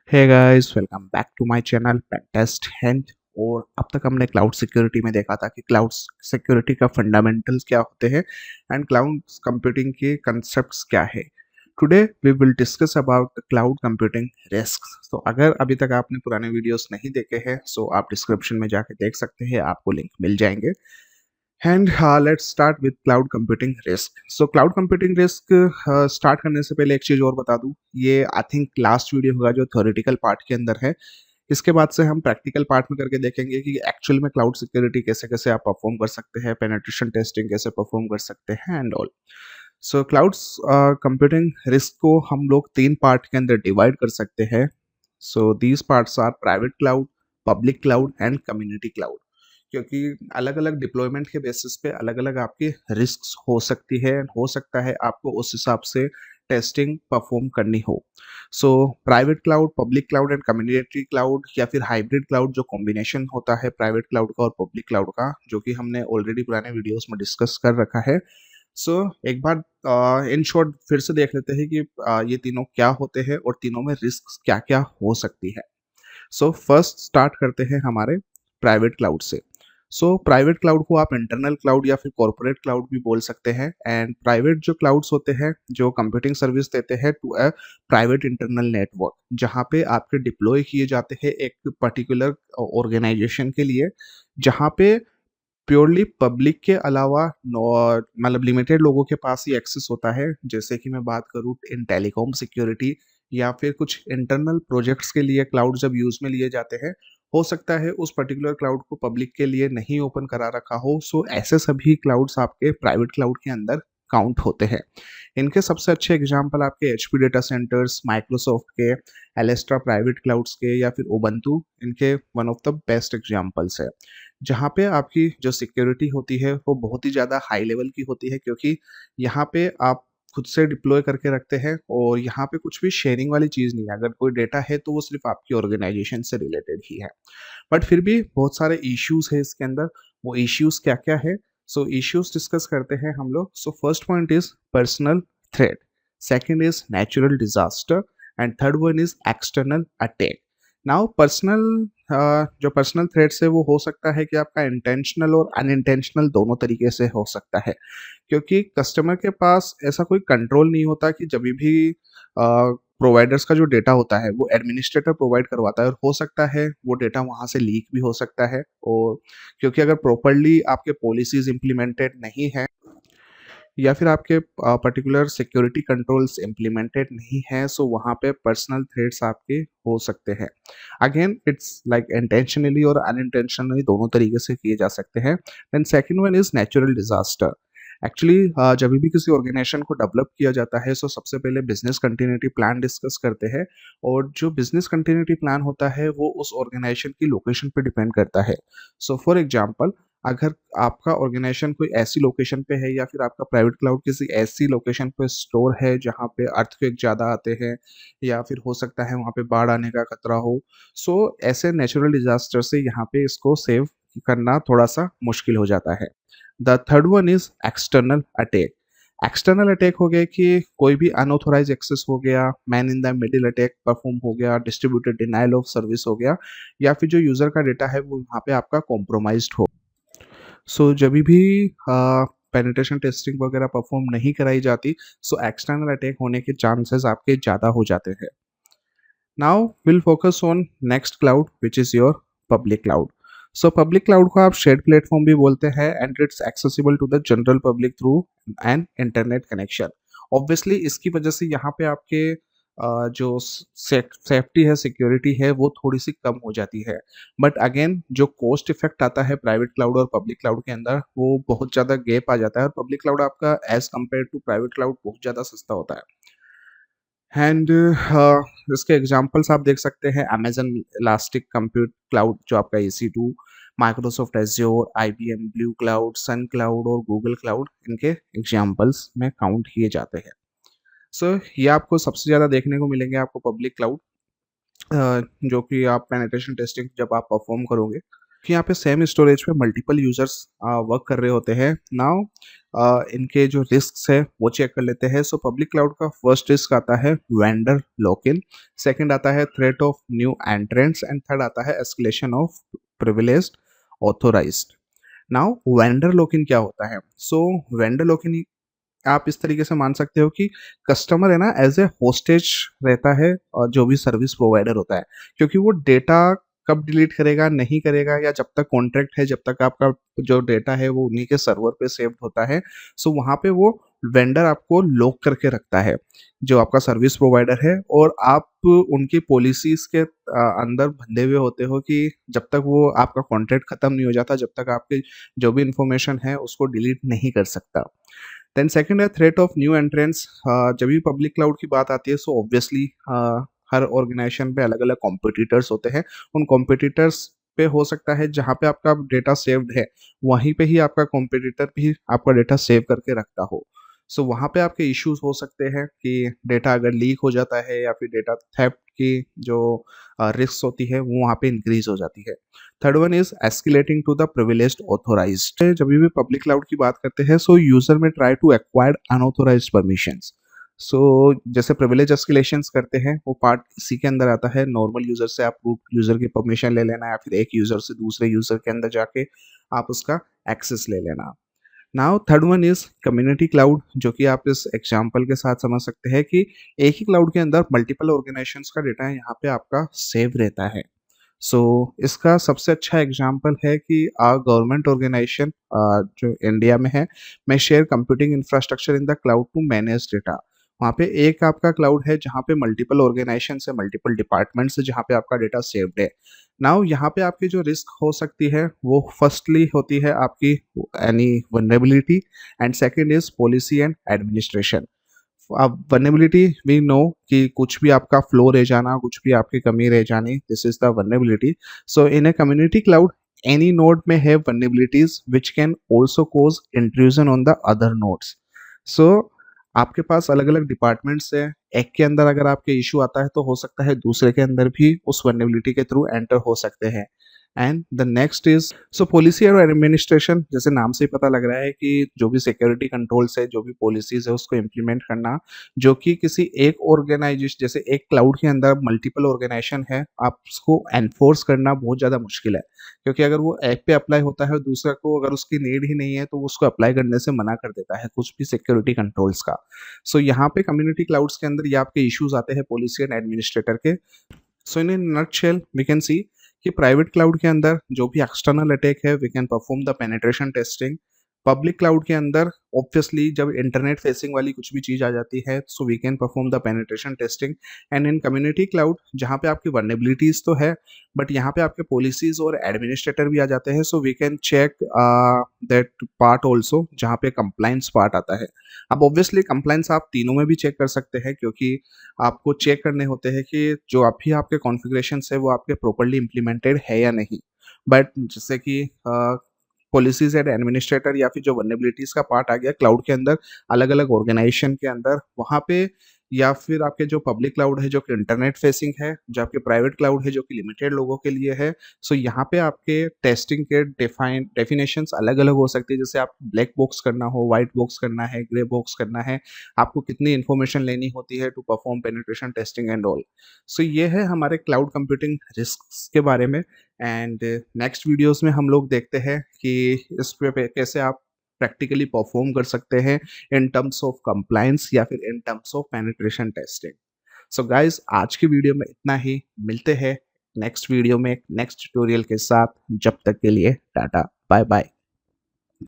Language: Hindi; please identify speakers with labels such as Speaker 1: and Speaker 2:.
Speaker 1: Hey guys, welcome back to my channel पेटेस्ट हैंड। और अब तक हमने क्लाउड सिक्योरिटी में देखा था कि क्लाउड सिक्योरिटी का फंडामेंटल्स क्या होते हैं एंड क्लाउड कंप्यूटिंग के कंसेप्ट्स क्या है। Today we will discuss about the cloud computing risks. तो अगर अभी तक आपने पुराने वीडियोस नहीं देखे हैं सो आप डिस्क्रिप्शन में जाके देख सकते हैं, आपको लिंक मिल जाएंगे। And let's start with cloud computing risk. So cloud computing risk start करने से पहले एक चीज़ और बता दूं, ये आई थिंक लास्ट वीडियो होगा जो थ्योरेटिकल पार्ट के अंदर है। इसके बाद से हम प्रैक्टिकल पार्ट में करके देखेंगे कि एक्चुअल में क्लाउड सिक्योरिटी कैसे कैसे आप परफॉर्म कर सकते हैं, पेनिट्रेशन टेस्टिंग कैसे परफॉर्म कर सकते हैं and all. So cloud computing risk को हम लोग तीन पार्ट के अंदर डिवाइड कर सकते हैं। So these parts are private cloud, public cloud and community cloud. क्योंकि अलग अलग डिप्लॉयमेंट के बेसिस पे अलग अलग आपकी रिस्क हो सकती है, हो सकता है आपको उस हिसाब से टेस्टिंग परफॉर्म करनी हो। So private cloud, public cloud and community cloud या फिर हाइब्रिड क्लाउड जो कॉम्बिनेशन होता है प्राइवेट क्लाउड का और पब्लिक क्लाउड का, जो कि हमने ऑलरेडी पुराने वीडियोस में डिस्कस कर रखा है। सो एक बार इन शॉर्ट फिर से देख लेते हैं कि ये तीनों क्या होते हैं और तीनों में रिस्क क्या क्या हो सकती है। सो फर्स्ट स्टार्ट करते हैं हमारे प्राइवेट क्लाउड से। सो प्राइवेट क्लाउड को आप इंटरनल क्लाउड या फिर कॉर्पोरेट क्लाउड भी बोल सकते हैं। एंड प्राइवेट जो क्लाउड्स होते हैं जो कंप्यूटिंग सर्विस देते हैं to a private internal network, जहाँ पे आपके डिप्लॉय किए जाते हैं एक पर्टिकुलर ऑर्गेनाइजेशन के लिए, जहाँ पे प्योरली पब्लिक के अलावा मतलब लिमिटेड लोगों के पास ही एक्सेस होता है। जैसे कि मैं बात करूँ इन टेलीकॉम सिक्योरिटी या फिर कुछ इंटरनल प्रोजेक्ट्स के लिए क्लाउड जब यूज में लिए जाते हैं, हो सकता है उस पर्टिकुलर क्लाउड को पब्लिक के लिए नहीं ओपन करा रखा हो। सो ऐसे सभी क्लाउड्स आपके प्राइवेट क्लाउड के अंदर काउंट होते हैं। इनके सबसे अच्छे एग्जाम्पल आपके एचपी डेटा सेंटर्स, माइक्रोसॉफ्ट के, एलेस्ट्रा प्राइवेट क्लाउड्स के या फिर ओबंतु, इनके one of the best examples है। जहाँ पे आपकी जो सिक्योरिटी होती है वो बहुत ही ज़्यादा हाई लेवल की होती है, क्योंकि यहाँ पे आप खुद से डिप्लॉय करके रखते हैं और यहाँ पे कुछ भी शेयरिंग वाली चीज़ नहीं है। अगर कोई डेटा है तो वो सिर्फ आपकी ऑर्गेनाइजेशन से रिलेटेड ही है। बट फिर भी बहुत सारे इश्यूज है इसके अंदर। वो इश्यूज क्या क्या है, सो इश्यूज डिस्कस करते हैं हम लोग। So first point is personal threat, second is natural disaster and third one is external attack. Now personal, जो पर्सनल थ्रेट्स है वो हो सकता है कि आपका इंटेंशनल और अनइंटेंशनल दोनों तरीके से हो सकता है। क्योंकि कस्टमर के पास ऐसा कोई कंट्रोल नहीं होता कि जब भी प्रोवाइडर्स का जो डेटा होता है वो एडमिनिस्ट्रेटर प्रोवाइड करवाता है, और हो सकता है वो डेटा वहाँ से लीक भी हो सकता है। और क्योंकि अगर प्रॉपरली आपके पॉलिसीज इम्प्लीमेंटेड नहीं है या फिर आपके पर्टिकुलर सिक्योरिटी कंट्रोल्स इम्प्लीमेंटेड नहीं है, सो वहाँ पे पर्सनल थ्रेट्स आपके हो सकते हैं। अगेन इट्स लाइक इंटेंशनली और अनइंटेंशनली दोनों तरीके से किए जा सकते हैं। Then second one is natural disaster. Actually जब भी किसी ऑर्गेनाइजेशन को डेवलप किया जाता है सो सबसे पहले बिजनेस कंटिन्यूटी प्लान डिस्कस करते हैं। और जो बिजनेस कंटिन्यूटी प्लान होता है वो उस ऑर्गेनाइजेशन की लोकेशन पे डिपेंड करता है। सो फॉर एग्जांपल, अगर आपका ऑर्गेनाइजेशन कोई ऐसी लोकेशन पे है या फिर आपका प्राइवेट क्लाउड किसी ऐसी लोकेशन पे स्टोर है जहाँ पे अर्थक्वेक ज़्यादा आते हैं या फिर हो सकता है वहाँ पे बाढ़ आने का खतरा हो, सो ऐसे नेचुरल डिजास्टर से यहाँ पे इसको सेव करना थोड़ा सा मुश्किल हो जाता है। The third one is external attack. External attack हो गया कि कोई भी अनऑथोराइज एक्सेस हो गया, man in the middle attack perform हो गया, डिस्ट्रीब्यूटेड डिनाइल ऑफ सर्विस हो गया, या फिर जो यूजर का डेटा है वो वहाँ पे आपका कॉम्प्रोमाइज्ड हो। सो जभी भी पेनिट्रेशन टेस्टिंग वगैरह परफॉर्म नहीं कराई जाती, सो एक्सटर्नल अटैक होने के चांसेस आपके ज़्यादा हो जाते हैं। Now will focus on next cloud which is your public cloud. So public cloud को आप शेड प्लेटफॉर्म भी बोलते हैं and it's accessible to the general public through an internet connection. Obviously इसकी वजह से यहाँ पे आपके जो सेफ्टी है, सिक्योरिटी है, वो थोड़ी सी कम हो जाती है। बट अगेन जो कॉस्ट इफेक्ट आता है प्राइवेट क्लाउड और पब्लिक क्लाउड के अंदर, वो बहुत ज़्यादा गैप आ जाता है और पब्लिक क्लाउड आपका as compare to private cloud बहुत ज़्यादा सस्ता होता है। एंड इसके एग्जांपल्स आप देख सकते हैं, अमेजन इलास्टिक कंप्यूट क्लाउड जो आपका EC2, Microsoft Azure, IBM blue cloud, Sun cloud और गूगल क्लाउड इनके एग्जांपल्स में काउंट किए जाते हैं। सो ये आपको सबसे ज़्यादा देखने को मिलेंगे, आपको पब्लिक क्लाउड, जो कि आप पेनिट्रेशन टेस्टिंग जब आप परफॉर्म करोगे। कि यहाँ पे सेम स्टोरेज पे मल्टीपल यूजर्स वर्क कर रहे होते हैं। नाउ इनके जो रिस्क है वो चेक कर लेते हैं। सो पब्लिक क्लाउड का फर्स्ट रिस्क आता है वेंडर लॉक इन, सेकेंड आता है threat of new entrants and third आता है escalation of privileged authorized. Now vendor lock in क्या होता है? सो वेंडर लॉक इन आप इस तरीके से मान सकते हो कि कस्टमर है ना एज ए होस्टेज रहता है, और जो भी सर्विस प्रोवाइडर होता है, क्योंकि वो डेटा कब डिलीट करेगा नहीं करेगा, या जब तक कॉन्ट्रैक्ट है जब तक आपका जो डेटा है वो उन्हीं के सर्वर पे सेव्ड होता है। सो वहाँ पे वो वेंडर आपको लॉक करके रखता है, जो आपका सर्विस प्रोवाइडर है, और आप उनकी पॉलिसीज के अंदर बंधे हुए होते हो कि जब तक वो आपका कॉन्ट्रैक्ट खत्म नहीं हो जाता, जब तक आपके जो भी इंफॉर्मेशन है उसको डिलीट नहीं कर सकता। देन सेकंड है थ्रेट ऑफ न्यू एंट्रेंस। जब भी पब्लिक क्लाउड की बात आती है सो ऑब्वियसली हर ऑर्गेनाइजेशन पे अलग अलग कॉम्पिटिटर्स होते हैं। उन कॉम्पिटिटर्स पे हो सकता है जहाँ पे आपका डेटा सेव्ड है वहीं पे ही आपका कॉम्पिटिटर भी आपका डेटा सेव करके रखता हो। सो वहाँ पे आपके इश्यूज हो सकते हैं कि डेटा अगर लीक हो जाता है या फिर डेटा थेफ्ट की जो रिस्क होती है वो वहाँ पे इंक्रीज हो जाती है। Third one is escalating to the privileged authorized. जब भी पब्लिक क्लाउड की बात करते हैं सो यूजर में try to acquire unauthorized permissions. So जैसे प्रिविलेज एस्केलेशंस करते हैं वो पार्ट इसी के अंदर आता है। नॉर्मल यूजर से आप रूट यूजर की परमिशन ले लेना, या फिर एक यूजर से दूसरे यूजर के अंदर जाके आप उसका एक्सेस ले लेना। Now third one is community cloud, जो कि आप इस एग्जांपल के साथ समझ सकते हैं कि एक ही क्लाउड के अंदर मल्टीपल ऑर्गेनाइजेशंस का डेटा यहाँ पे आपका सेव रहता है। सो इसका सबसे अच्छा एग्जांपल है कि गवर्नमेंट ऑर्गेनाइजेशन जो इंडिया में है, मैं share computing infrastructure in the cloud to manage data. वहाँ पे एक आपका क्लाउड है जहाँ पे मल्टीपल ऑर्गेनाइजेशन से मल्टीपल डिपार्टमेंट्स है जहाँ पे आपका डेटा सेव्ड है। नाउ यहाँ पे आपकी जो रिस्क हो सकती है वो फर्स्टली होती है आपकी any vulnerability, and second is policy and administration. अब वल्नरेबिलिटी वी नो कि कुछ भी आपका फ्लो रह जाना, कुछ भी आपकी कमी रह जानी, this is the vulnerability. So in a community cloud any node may have vulnerabilities which can also cause intrusion on the other nodes. So आपके पास अलग अलग डिपार्टमेंट्स है, एक के अंदर अगर आपके इशू आता है तो हो सकता है दूसरे के अंदर भी उस वल्नरेबिलिटी के थ्रू एंटर हो सकते हैं। And the next is so policy और एडमिनिस्ट्रेशन। जैसे नाम से ही पता लग रहा है कि जो भी सिक्योरिटी कंट्रोल्स है, जो भी पॉलिसीज है उसको इम्प्लीमेंट करना, जो कि किसी एक ऑर्गेनाइजेशन जैसे एक क्लाउड के अंदर मल्टीपल ऑर्गेनाइजेशन है, आप उसको एनफोर्स करना बहुत ज़्यादा मुश्किल है, क्योंकि अगर वो एक पे अप्लाई होता है दूसरा को अगर उसकी नीड ही नहीं है तो वो उसको अप्लाई करने से मना कर देता है कुछ भी सिक्योरिटी कंट्रोल्स का। सो यहाँ पे कम्युनिटी क्लाउड्स के अंदर ये आपके इश्यूज आते हैं पॉलिसी एंड एडमिनिस्ट्रेटर के। So in a nutshell we can see कि प्राइवेट क्लाउड के अंदर जो भी एक्सटर्नल अटैक है we can perform the penetration testing. Public cloud के अंदर ऑब्वियसली जब इंटरनेट फेसिंग वाली कुछ भी चीज आ जाती है so we can perform the penetration testing. And in community cloud जहाँ पे आपकी वर्नेबिलिटीज तो है बट यहाँ पे आपके पॉलिसीज और एडमिनिस्ट्रेटर भी आ जाते हैं, so we can check that part also जहाँ पे कंप्लाइंस पार्ट आता है। अब ऑब्वियसली कंप्लाइंस आप तीनों में भी चेक कर सकते हैं, क्योंकि आपको चेक करने होते हैं कि जो अभी आपके कॉन्फ़िगरेशन है वो आपके प्रॉपर्ली इम्प्लीमेंटेड है या नहीं। बट जैसे कि पॉलिसीज एंड एडमिनिस्ट्रेटर या फिर जो वल्नरेबिलिटीज का पार्ट आ गया क्लाउड के अंदर अलग अलग ऑर्गेनाइजेशन के अंदर, वहाँ पे या फिर आपके जो पब्लिक क्लाउड है जो कि इंटरनेट फेसिंग है, जो आपके प्राइवेट क्लाउड है जो कि लिमिटेड लोगों के लिए है। सो यहाँ पे आपके टेस्टिंग के डेफिनेशंस अलग अलग हो सकती है। जैसे आप ब्लैक बॉक्स करना हो, व्हाइट बॉक्स करना है, ग्रे बॉक्स करना है, आपको कितनी इन्फॉर्मेशन लेनी होती है to perform penetration testing and all. So ये है हमारे क्लाउड कंप्यूटिंग रिस्क के बारे में। एंड नेक्स्ट वीडियोस में हम लोग देखते हैं कि इस पे कैसे आप प्रैक्टिकली परफॉर्म कर सकते हैं इन टर्म्स ऑफ कंप्लायंस या फिर in terms of penetration testing. So guys आज की वीडियो में इतना ही, मिलते हैं नेक्स्ट वीडियो में नेक्स्ट ट्यूटोरियल के साथ। जब तक के लिए टाटा बाय बाय।